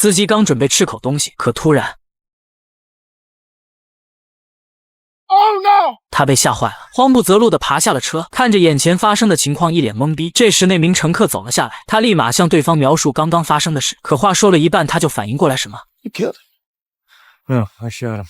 司机刚准备吃口东西，可突然 Oh no！ 他被吓坏了，慌不择路地爬下了车，看着眼前发生的情况，一脸懵逼。这时，那名乘客走了下来，他立马向对方描述刚刚发生的事。可话说了一半，他就反应过来什么 You killed him. No, I shot him.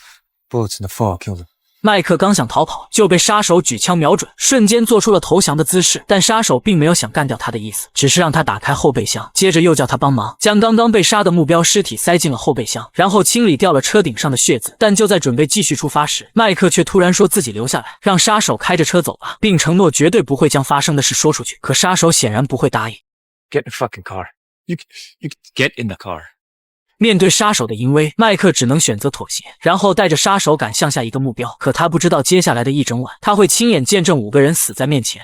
Bullets in the fall killed him. 麦克刚想逃跑，就被杀手举枪瞄准，瞬间做出了投降的姿势。但杀手并没有想干掉他的意思，只是让他打开后备箱，接着又叫他帮忙将刚刚被杀的目标尸体塞进了后备箱，然后清理掉了车顶上的血渍。但就在准备继续出发时，麦克却突然说自己留下来，让杀手开着车走了，并承诺绝对不会将发生的事说出去。可杀手显然不会答应。 Get in the fucking car. You get in the car. 面对杀手的淫威，麦克只能选择妥协，然后带着杀手赶向下一个目标。可他不知道接下来的一整晚，他会亲眼见证5个人死在面前。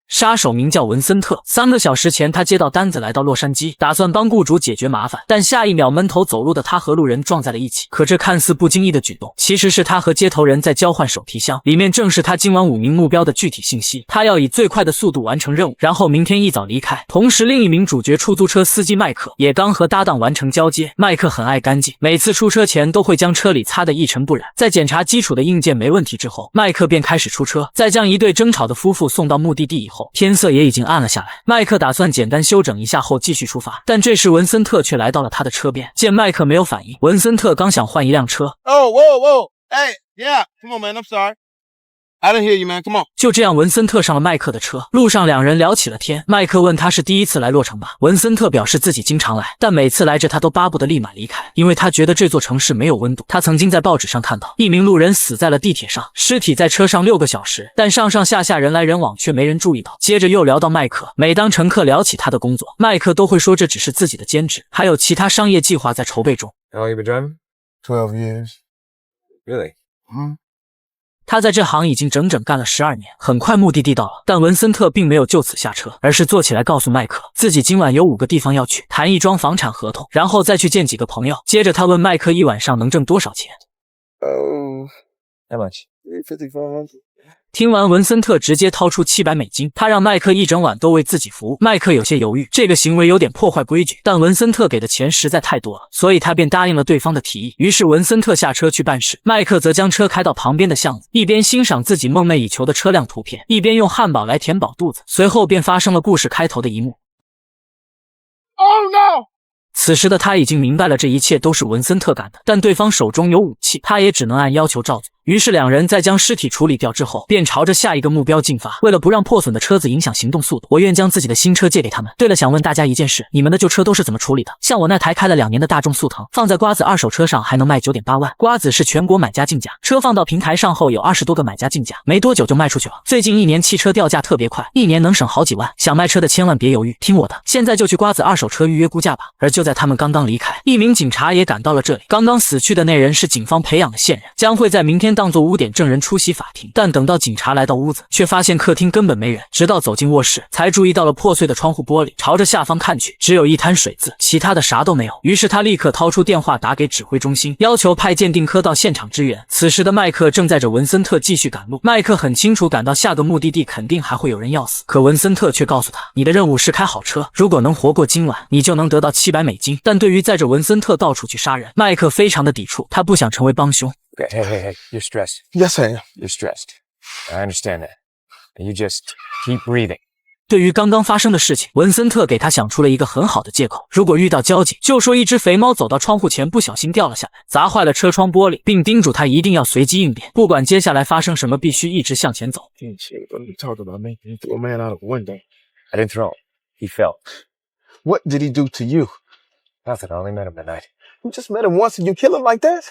杀手名叫文森特，3个小时前他接到单子来到洛杉矶，打算帮雇主解决麻烦，但下一秒闷头走路的他和路人撞在了一起。可这看似不经意的举动，其实是他和接头人在交换手提箱，里面正是他今晚5名目标的具体信息。他要以最快的速度完成任务，然后明天一早离开。同时，另一名主角出租车司机麦克也刚和搭档完成交接。麦克很爱干净，每次出车前都会将车里擦得一尘不染。在检查基础的硬件没问题之后，麦克便开始出车，在将一对争吵的夫妇送到目的地以后，天色也已经暗了下来。麦克打算简单休整一下后继续出发，但这时文森特却来到了他的车边。见麦克没有反应，文森特刚想换一辆车。Oh, whoa, whoa. Hey, yeah. Come on, man. I'm sorry. I didn't hear you, man. Come on. 就这样，文森特上了麦克的车。路上两人聊起了天。麦克问他是第一次来洛城吧，文森特表示自己经常来，但每次来这他都巴不得立马离开，因为他觉得这座城市没有温度。他曾经在报纸上看到一名路人死在了地铁上，尸体在车上6个小时，但上上下下人来人往却没人注意到。接着又聊到麦克，每当乘客聊起他的工作，麦克都会说这只是自己的兼职，还有其他商业计划在筹备中。 How long you been driving? 12 years. Really? Hmm? 他在这行已经整整干了12年。很快目的地到了，但文森特并没有就此下车，而是坐起来告诉麦克自己今晚有5个地方要去，谈一桩房产合同，然后再去见几个朋友。接着他问麦克一晚上能挣多少钱。 Oh, How much? $5500. 听完，文森特直接掏出$700，他让麦克一整晚都为自己服务。麦克有些犹豫，这个行为有点破坏规矩，但文森特给的钱实在太多了，所以他便答应了对方的提议。于是文森特下车去办事，麦克则将车开到旁边的巷子，一边欣赏自己梦寐以求的车辆图片，一边用汉堡来填饱肚子。随后便发生了故事开头的一幕。 Oh no! 此时的他已经明白了这一切都是文森特干的，但对方手中有武器，他也只能按要求照做。于是两人在将尸体处理掉之后，便朝着下一个目标进发。为了不让破损的车子影响行动速度，我愿将自己的新车借给他们。对了，想问大家一件事，你们的旧车都是怎么处理的？像我那台开了2年的大众速腾，放在瓜子二手车上还能卖9.8万。瓜子是全国买家竞价，车放到平台上后有20多个买家竞价，没多久就卖出去了。最近1年汽车掉价特别快，1年能省好几万。想卖车的千万别犹豫，听我的，现在就去瓜子二手车预约估价吧。而就在他们刚刚离开，一名警察也赶到了这里。刚刚死去的那人是警方培养的线人，将会在明天当作污点证人出席法庭。但等到警察来到屋子，却发现客厅根本没人，直到走进卧室，才注意到了破碎的窗户玻璃。朝着下方看去，只有一滩水渍，其他的啥都没有。于是他立刻掏出电话打给指挥中心，要求派鉴定科到现场支援。此时的麦克正载着文森特继续赶路。麦克很清楚，赶到下个目的地肯定还会有人要死，可文森特却告诉他，你的任务是开好车，如果能活过今晚，你就能得到$700。但对于载着文森特到处去杀人，麦克非常的抵触，他不想成为帮凶。Okay, hey, you're stressed. Yes, I am. You're stressed. I understand that. And you just keep breathing. 对于刚刚发生的事情，文森特给他想出了一个很好的借口，如果遇到交警，就说一只肥猫走到窗户前不小心掉了下来，砸坏了车窗玻璃，并叮嘱他一定要随机应变，不管接下来发生什么，必须一直向前走。What are you talking about, man? You threw a man out of a window. I didn't throw him. He fell. What did he do to you? Nothing. I only met him tonight. You just met him once and you kill him like that?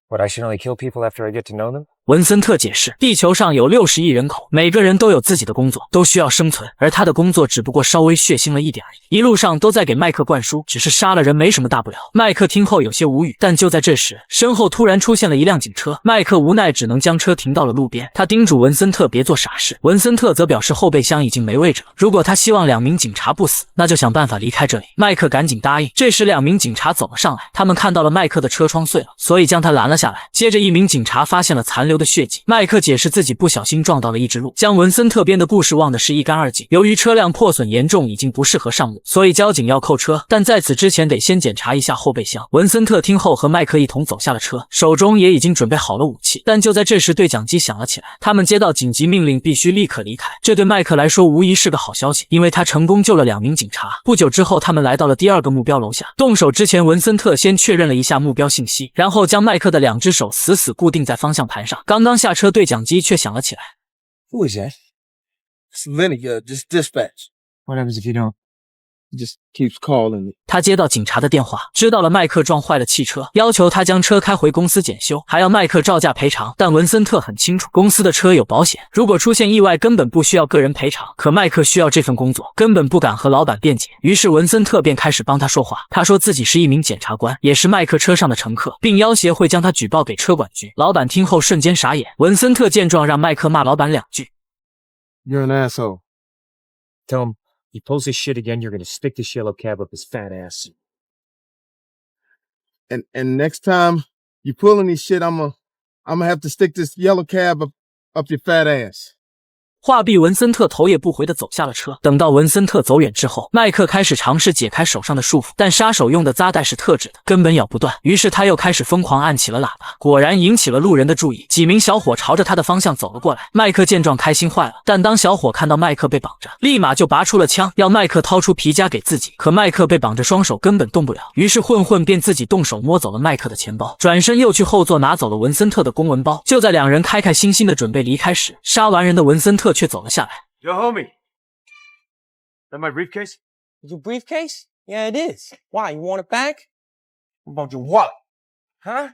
What, I should only kill people after I get to know them? 文森特解释，地球上有60亿人口，每个人都有自己的工作，都需要生存，而他的工作只不过稍微血腥了一点而已。一路上都在给麦克灌输，只是杀了人没什么大不了。麦克听后有些无语，但就在这时，身后突然出现了一辆警车，麦克无奈只能将车停到了路边。他叮嘱文森特别做傻事，文森特则表示后备箱已经没位置了，如果他希望2名警察不死，那就想办法离开这里。麦克赶紧答应。这时2名警察走了上来，他们看到了麦克的车窗碎了，所以将他拦了下来。接着一名警察发现了残留的的血迹。麦克解释自己不小心撞到了一只鹿，将文森特编的故事忘得是一干二净。由于车辆破损严重，已经不适合上路，所以交警要扣车，但在此之前得先检查一下后备箱。文森特听后和麦克一同走下了车，手中也已经准备好了武器。但就在这时，对讲机响了起来，他们接到紧急命令，必须立刻离开。这对麦克来说无疑是个好消息，因为他成功救了2名警察。不久之后，他们来到了第2个目标楼下。动手之前，文森特先确认了一下目标信息，然后将麦克的2只手死死固定在方向盘上。刚刚下车，对讲机却响了起来。Who is that? It's Lenny, just dispatch. What happens if you don't? He just keeps calling me. 他接到警察的电话，知道了麦克撞坏了汽车，要求他将车开回公司检修，还要麦克照价赔偿。但文森特很清楚，公司的车有保险，如果出现意外，根本不需要个人赔偿。可麦克需要这份工作，根本不敢和老板辩解。于是文森特便开始帮他说话。他说自己是一名检察官，也是麦克车上的乘客，并要挟会将他举报给车管局。老板听后瞬间傻眼。文森特见状，让麦克骂老板2句。You're an asshole. Tell him, he pulls his shit again, you're gonna stick this yellow cab up his fat ass. And next time you pull any shit, I'm gonna have to stick this yellow cab up your fat ass. 话毕，文森特头也不回地走下了车。等到文森特走远之后，麦克开始尝试解开手上的束缚，但杀手用的扎带是特制的，根本咬不断。于是他又开始疯狂按起了喇叭，果然引起了路人的注意。几名小伙朝着他的方向走了过来。麦克见状开心坏了，但当小伙看到麦克被绑着，立马就拔出了枪，要麦克掏出皮夹给自己。可麦克被绑着双手根本动不了，于是混混便自己动手摸走了麦克的钱包，转身又去后座拿走了文森特的公文包。就在2人开开心心的准备离开时，杀完人的文森特却走了下来。Yo, homie. That my briefcase? Your briefcase? Yeah, it is. Why, you want it back? What about your wallet? Huh?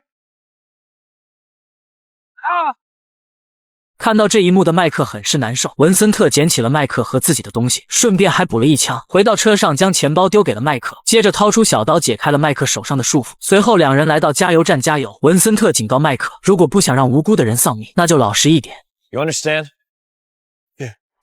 看到这一幕的麦克很是难受，文森特捡起了麦克和自己的东西，顺便还补了一枪。回到车上，将钱包丢给了麦克，接着掏出小刀解开了麦克手上的束缚。随后2人来到加油站加油。文森特警告麦克，如果不想让无辜的人丧命，那就老实一点。 You understand?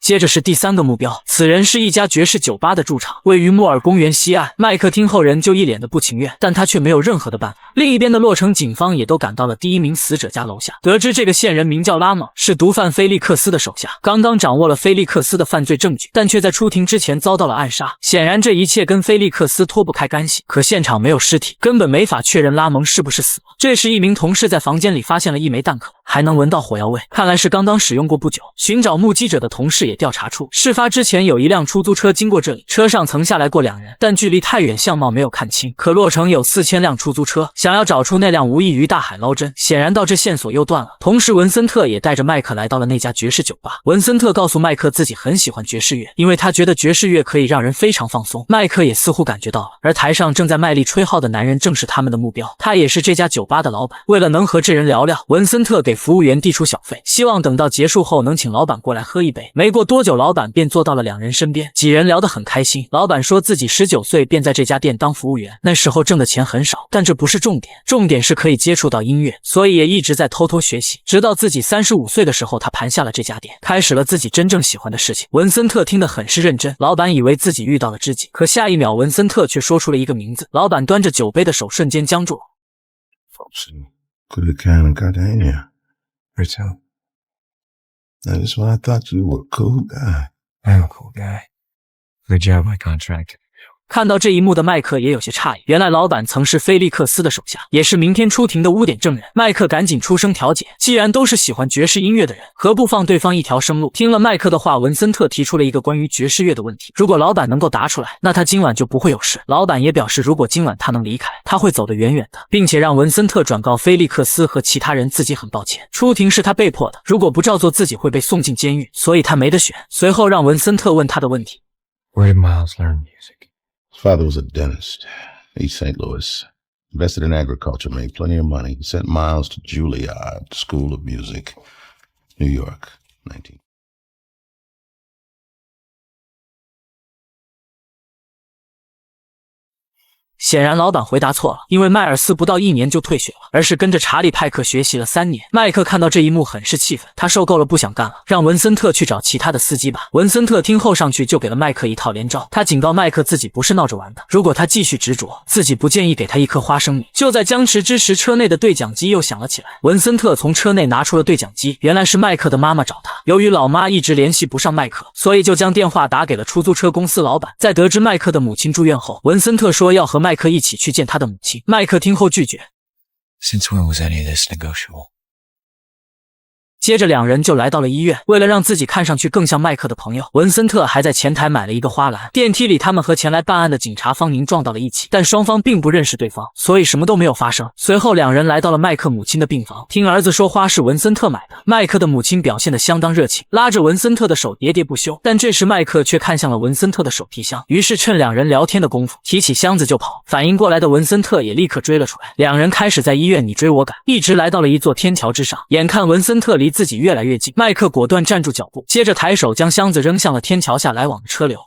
接着是第3个目标，此人是一家爵士酒吧的驻场，位于莫尔公园西岸。麦克听后人就一脸的不情愿，但他却没有任何的办法。另一边的洛城警方也都赶到了第1名死者家楼下，得知这个线人名叫拉蒙，是毒贩菲利克斯的手下，刚刚掌握了菲利克斯的犯罪证据，但却在出庭之前遭到了暗杀。显然这一切跟菲利克斯脱不开干系，可现场没有尸体，根本没法确认拉蒙是不是死了。这时一名同事在房间里发现了1枚弹壳，还能闻到火药味，看来是刚刚使用过不久。寻找目击者的同事也调查出，事发之前有一辆出租车经过这里，车上曾下来过2人，但距离太远，相貌没有看清。可洛城有4000辆出租车，想要找出那辆无异于大海捞针，显然到这线索又断了。同时文森特也带着麦克来到了那家爵士酒吧。文森特告诉麦克自己很喜欢爵士乐，因为他觉得爵士乐可以让人非常放松。麦克也似乎感觉到了，而台上正在卖力吹号的男人正是他们的目标，他也是这家酒吧的老板。为了能和这人聊聊，文森特给服务员递出小费，希望等到结束后能请老板过来喝一杯。没过多久，老板便坐到了2人身边，几人聊得很开心。老板说自己19岁便在这家店当服务员，那时候挣的钱很少，但这不是重点，重点是可以接触到音乐，所以也一直在偷偷学习。直到自己35岁的时候，他盘下了这家店，开始了自己真正喜欢的事情。文森特听得很是认真，老板以为自己遇到了知己，可下一秒文森特却说出了一个名字，老板端着酒杯的手瞬间僵住了。Could have kind of got in here. Rachel, That's why I thought you were a cool guy. I'm a cool guy. Good job, my contract. 看到这一幕的麦克也有些诧异，原来老板曾是菲利克斯的手下，也是明天出庭的污点证人。麦克赶紧出声调解，既然都是喜欢爵士音乐的人，何不放对方一条生路？听了麦克的话，文森特提出了一个关于爵士乐的问题，如果老板能够答出来，那他今晚就不会有事。老板也表示，如果今晚他能离开，他会走得远远的，并且让文森特转告菲利克斯和其他人自己很抱歉，出庭是他被迫的，如果不照做自己会被送进监狱，所以他没得选。随后让文森特问他的问题。 Where did Miles learn music? His father was a dentist, East St. Louis. Invested in agriculture, made plenty of money. He sent Miles to Juilliard School of Music, New York, 19. 显然老板回答错了，因为迈尔斯不到1年就退学了，而是跟着查理派克学习了3年。麦克看到这一幕很是气愤，他受够了不想干了，让文森特去找其他的司机吧。文森特听后上去就给了麦克一套连招，他警告麦克自己不是闹着玩的，如果他继续执着，自己不建议给他一颗花生米。就在僵持之时，车内的对讲机又响了起来。文森特从车内拿出了对讲机，原来是麦克的妈妈找他。由于老妈一直联系不上麦克，所以就将电话打给了出租车公司老板。在得知麦克的母亲住院后，文森特说要和麦克一起去见他的母亲。麦克听后拒绝。Since when was any of this negotiable? 接着两人就来到了医院，为了让自己看上去更像麦克的朋友，文森特还在前台买了一个花篮。电梯里，他们和前来办案的警察方宁撞到了一起，但双方并不认识对方，所以什么都没有发生。随后两人来到了麦克母亲的病房，听儿子说花是文森特买的。麦克的母亲表现得相当热情，拉着文森特的手喋喋不休，但这时麦克却看向了文森特的手提箱，于是趁两人聊天的功夫，提起箱子就跑。反应过来的文森特也立刻追了出来，两人开始在医院你追我赶，一直来到了一座天桥之上。眼看文森特离自己越来越近，麦克果断站住脚步，接着抬手将箱子扔向了天桥下来往的车流。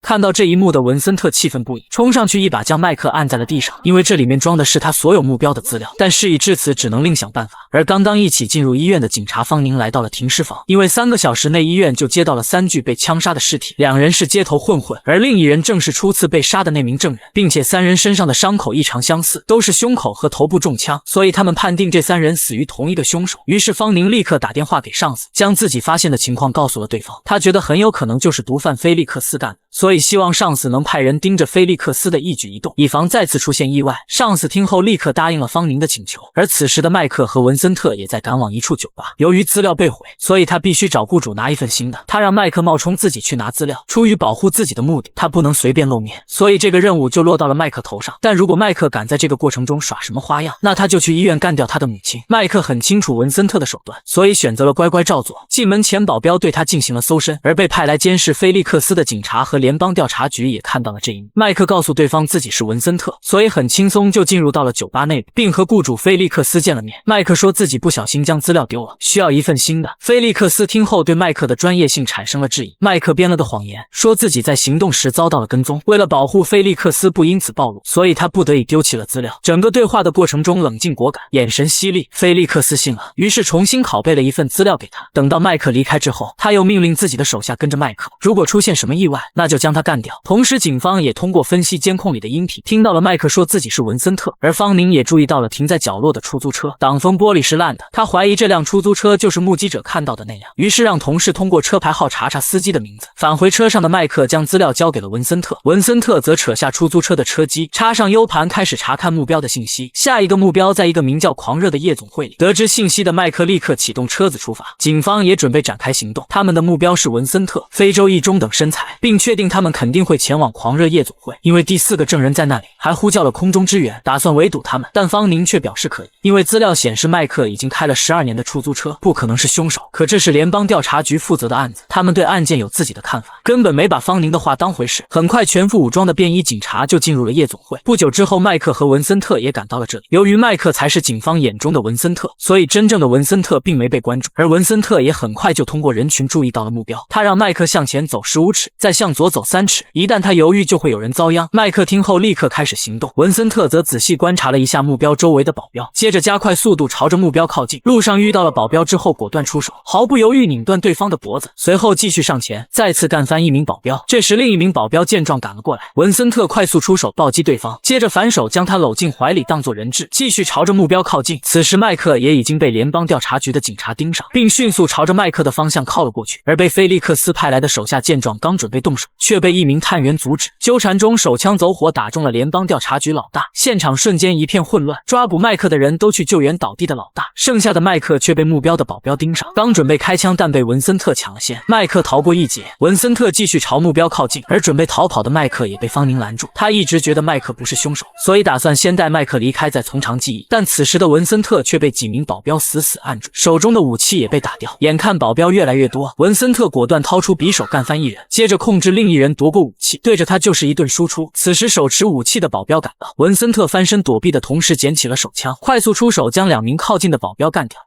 看到这一幕的文森特气愤不已，冲上去一把将麦克按在了地上，因为这里面装的是他所有目标的资料。但事已至此，只能另想办法。而刚刚一起进入医院的警察方宁来到了停尸房，因为3个小时内医院就接到了3具被枪杀的尸体，两人是街头混混，而另一人正是初次被杀的那名证人，并且3人身上的伤口异常相似，都是胸口和头部中枪，所以他们判定这3人死于同一个凶手。于是方宁立刻打电话给上司，将自己发现的情况告诉了对方，他觉得很有可能就是毒贩菲利克斯干的，所以希望上司能派人盯着菲利克斯的一举一动，以防再次出现意外。上司听后立刻答应了方宁的请求。而此时的麦克和文森特也在赶往一处酒吧，由于资料被毁，所以他必须找雇主拿一份新的。他让麦克冒充自己去拿资料，出于保护自己的目的，他不能随便露面，所以这个任务就落到了麦克头上。但如果麦克敢在这个过程中耍什么花样，那他就去医院干掉他的母亲。麦克很清楚文森特的手段，所以选择了乖乖照做。进门前，保镖对他进行了搜身，而被派来监视菲利克斯的警察和联邦调查局也看到了这一幕。麦克告诉对方自己是文森特，所以很轻松就进入到了酒吧内部，并和雇主菲利克斯见了面。麦克说自己不小心将资料丢了，需要一份新的。菲利克斯听后对麦克的专业性产生了质疑。麦克编了个谎言，说自己在行动时遭到了跟踪，为了保护菲利克斯不因此暴露，所以他不得已丢弃了资料。整个对话的过程中冷静果敢，眼神犀利。菲利克斯信了，于是重新拷贝了一份资料给他。等到麦克离开之后，他又命令自己的手下跟着麦克，如果出现什么意外，那就将他干掉。同时警方也通过分析监控里的音频，听到了麦克说自己是文森特，而方宁也注意到了停在角落的出租车，挡风玻璃是烂的，他怀疑这辆出租车就是目击者看到的那辆，于是让同事通过车牌号查查司机的名字。返回车上的麦克将资料交给了文森特，文森特则扯下出租车的车机，插上 U 盘，开始查看目标的信息。下一个目标在一个名叫狂热的夜总会里。得知信息的麦克立刻启动车子出发，警方也准备展开行动，他们的目标是文森特、非洲裔中等身材，并确定他们肯定会前往狂热夜总会，因为第4个证人在那里，还呼叫了空中支援，打算围堵他们。但方宁却表示可以，因为资料显示麦克已经开了12年的出租车，不可能是凶手。可这是联邦调查局负责的案子，他们对案件有自己的看法，根本没把方宁的话当回事。很快全副武装的便衣警察就进入了夜总会。不久之后，麦克和文森特也赶到了这里。由于麦克才是警方眼中的文森特，所以真正的文森特并没被关注，而文森特也很快就通过人群注意到了目标。他让麦克向前走15尺，再向左走3尺，一旦他犹豫就会有人遭殃。麦克听后立刻开始行动，文森特则仔细观察了一下目标周围的保镖，接着加快速度朝着目标靠近。路上遇到了保镖之后，果断出手，毫不犹豫拧断对方的脖子，随后继续上前，再次干翻一名保镖。这时另一名保镖见状赶了过来，文森特快速出手暴击对方，接着反手将他搂进怀里当作人质，继续朝着目标靠近。此时麦克也已经被联邦调查局的警察盯上，并迅速朝着麦克的方向靠了过去。而被菲利克斯派来的手下见状，刚准备动手，却被一名探员阻止。纠缠中手枪走火打中了联邦调查局老大，现场瞬间一片混乱。抓捕麦克的人都去救援倒地的老大，剩下的麦克却被目标的保镖盯上，刚准备开枪，但被文森特抢了先。麦克逃过一劫，文森特继续朝目标靠近，而准备逃跑的麦克也被方宁拦住。他一直觉得麦克不是凶手，所以打算先带麦克离开，再从长计议。但此时的文森特却被几名保镖死死按住，手中的武器也被打掉。眼看保镖越来越多，文森特果断掏出匕首干翻一人，接着控制另一人夺过武器，对着他就是一顿输出。此时手持武器的保镖赶到，文森特翻身躲避的同时捡起了手枪，快速出手将2名靠近的保镖干掉。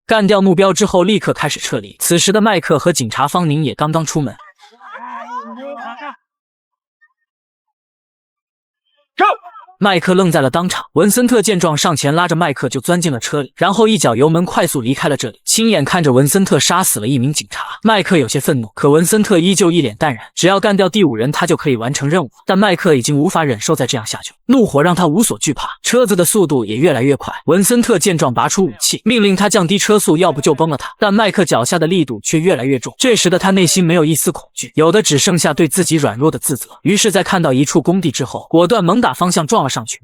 干掉目标之后，立刻开始撤离。此时的麦克和警察方宁也刚刚出门。麦克愣在了当场，文森特见状上前拉着麦克就钻进了车里，然后一脚油门快速离开了这里，亲眼看着文森特杀死了一名警察。麦克有些愤怒，可文森特依旧一脸淡然，只要干掉第5人他就可以完成任务。但麦克已经无法忍受再这样下去，怒火让他无所惧怕，车子的速度也越来越快。文森特见状拔出武器，命令他降低车速，要不就崩了他。但麦克脚下的力度却越来越重，这时的他内心没有一丝恐惧，有的只剩下对自己软弱的自责。于是在看到一处工地之后，果断猛打方向撞了上去。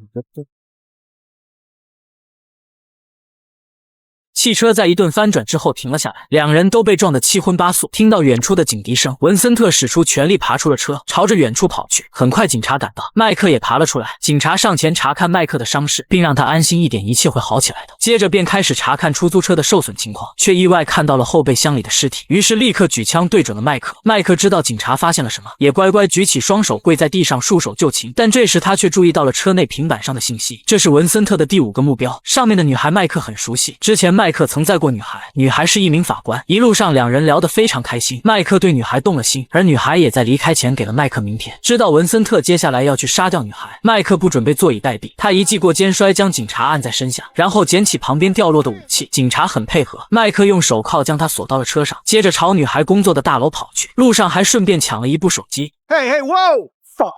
汽车在一顿翻转之后停了下来，两人都被撞得七荤八素。听到远处的警笛声，文森特使出全力爬出了车，朝着远处跑去。很快警察赶到，麦克也爬了出来。警察上前查看麦克的伤势，并让他安心一点，一切会好起来的。接着便开始查看出租车的受损情况，却意外看到了后备箱里的尸体，于是立刻举枪对准了麦克。麦克知道警察发现了什么，也乖乖举起双手跪在地上束手就擒。但这时他却注意到了车内平板上的信息，这是文森特的第5个目标，上面的女孩麦克很熟悉，之前麦克曾载过女孩，女孩是一名法官。一路上两人聊得非常开心，麦克对女孩动了心，而女孩也在离开前给了麦克名片。知道文森特接下来要去杀掉女孩，麦克不准备坐以待毙，他一记过肩摔将警察按在身下，然后捡起旁边掉落的武器。警察很配合，麦克用手铐将他锁到了车上，接着朝女孩工作的大楼跑去，路上还顺便抢了一部手机。 Hey, whoa! Fuck!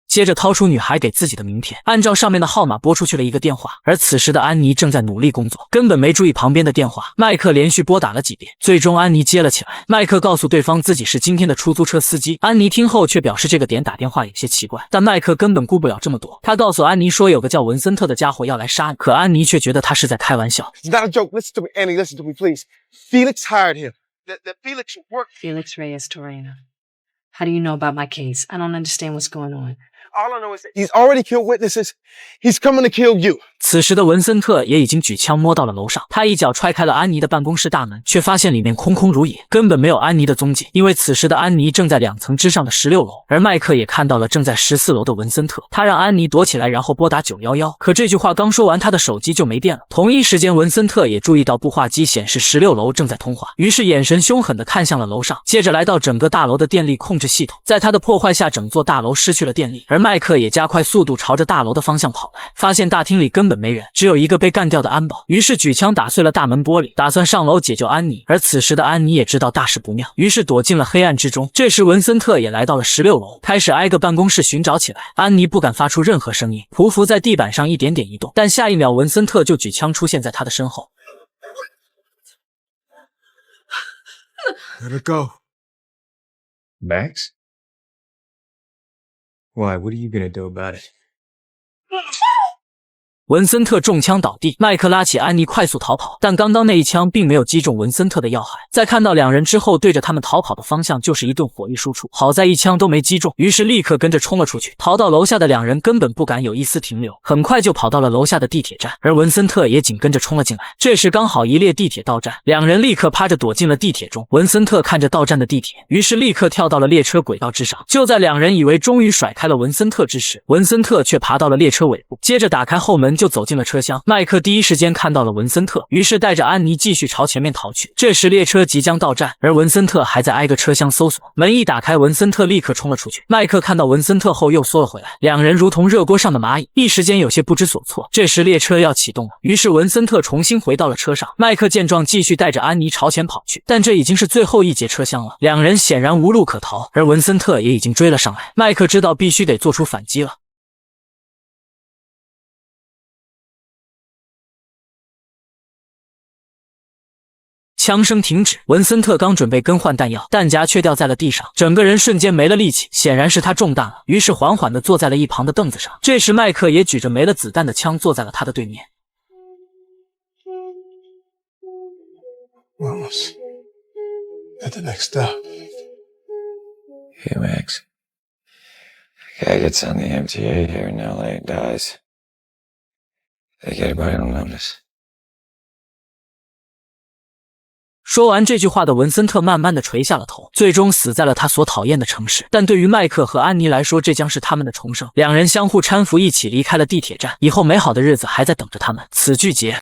接着掏出女孩给自己的名片，按照上面的号码拨出去了一个电话。而此时的安妮正在努力工作，根本没注意旁边的电话。麦克连续拨打了几遍，最终安妮接了起来。麦克告诉对方自己是今天的出租车司机，安妮听后却表示这个点打电话有些奇怪，但麦克根本顾不了这么多。他告诉安妮说有个叫文森特的家伙要来杀你，可安妮却觉得他是在开玩笑。 It's not a joke. Listen to me, Annie. Listen to me, please. Felix hired him. That Felix worked. Felix Reyes Torreno. How do you know about my case? I don't understand what's going on. All I know is that he's already killed witnesses. He's coming to kill you. 此时的文森特也已经举枪摸到了楼上，他一脚踹开了安妮的办公室大门，却发现里面空空如也，根本没有安妮的踪迹。因为此时的安妮正在2层之上的16楼，而麦克也看到了正在14楼的文森特。他让安妮躲起来，然后拨打911。可这句话刚说完，他的手机就没电了。同一时间，文森特也注意到步话机显示16楼正在通话，于是眼神凶狠地看向了楼上，接着来到整个大楼的电力控制系统。在他的破坏下，整座大楼失去了电力，而麦克也加快速度朝着大楼的方向跑来，发现大厅里根本没人，只有一个被干掉的安保，于是举枪打碎了大门玻璃，打算上楼解救安妮。而此时的安妮也知道大事不妙，于是躲进了黑暗之中。这时文森特也来到了16楼，开始挨个办公室寻找起来。安妮不敢发出任何声音，匍匐在地板上一点点移动，但下一秒文森特就举枪出现在他的身后。 Let it go. Max? Why? What are you gonna do about it? 文森特中枪倒地，麦克拉起安妮快速逃跑，但刚刚那一枪并没有击中文森特的要害。在看到两人之后，对着他们逃跑的方向就是一顿火力输出，好在一枪都没击中，于是立刻跟着冲了出去。逃到楼下的两人根本不敢有一丝停留，很快就跑到了楼下的地铁站，而文森特也紧跟着冲了进来。这时刚好一列地铁到站，两人立刻趴着躲进了地铁中。文森特看着到站的地铁，于是立刻跳到了列车轨道之上。就在两人以为终于甩开了文森特之时，文森特却爬到了列车尾部，接着打开后门就走进了车厢。麦克第一时间看到了文森特，于是带着安妮继续朝前面逃去。这时列车即将到站，而文森特还在挨个车厢搜索。门一打开，文森特立刻冲了出去。麦克看到文森特后又缩了回来，两人如同热锅上的蚂蚁，一时间有些不知所措。这时列车要启动了，于是文森特重新回到了车上。麦克见状继续带着安妮朝前跑去，但这已经是最后一节车厢了，两人显然无路可逃，而文森特也已经追了上来。麦克知道必须得做出反击了。枪声停止，文森特刚准备更换弹药，弹夹却掉在了地上，整个人瞬间没了力气，显然是他中弹了，于是缓缓地坐在了一旁的凳子上。这时麦克也举着没了子弹的枪坐在了他的对面。 We're almost at the next stop. Hey, Max. A guy gets on the MTA here in LA and dies. They get it by on notice. 说完这句话的文森特慢慢地垂下了头，最终死在了他所讨厌的城市。但对于麦克和安妮来说，这将是他们的重生。两人相互搀扶，一起离开了地铁站，以后美好的日子还在等着他们。此剧结。